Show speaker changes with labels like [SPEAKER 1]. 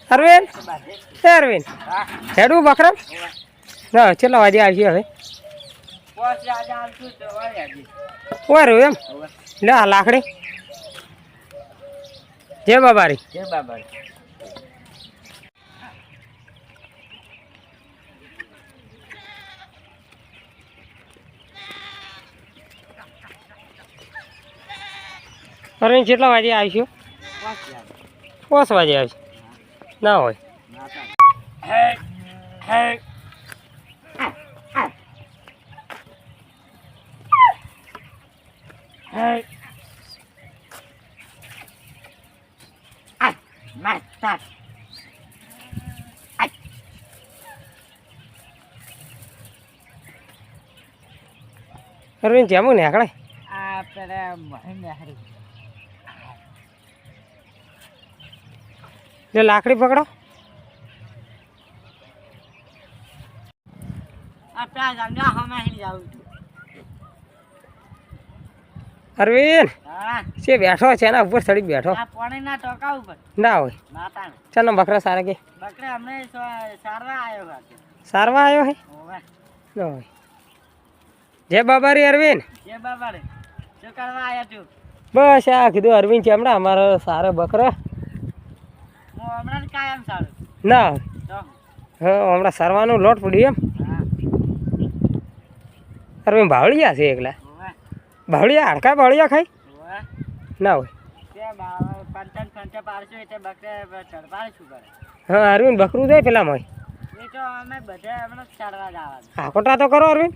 [SPEAKER 1] અરવિંદ એ અરવિંદ હેડું બકરમ ના કેટલા વાગે આવશે હવે ઓરું એમ લે આ લાકડી જય બાબારી અરવિંદ કેટલા વાગે આવીશું 5 વાગે આવશે ના હોય અરવિંદ જેમું ને આકડે જો લાકડી પકડો અરવિંદ છે બેઠો છે એના ઉપર ચડી બેઠો ના હોય ચાલો બકરા સારા કે સારવા આવ્યો હે ના હોય જય બાબારી અરવિંદ બસ આ કીધું અરવિંદ છે હમણાં અમારો સારો બકરો ના હા હમણાં સારવાનું લોટ પડ્યું એમ અરવિંદ ભાવળિયા છે એકલા ભાવળિયા હાડકા ભાવળિયા ખાઈ ના હોય હા અરવિંદ બકરું જાય પેલામાં હા કોટા તો કરો અરવિંદ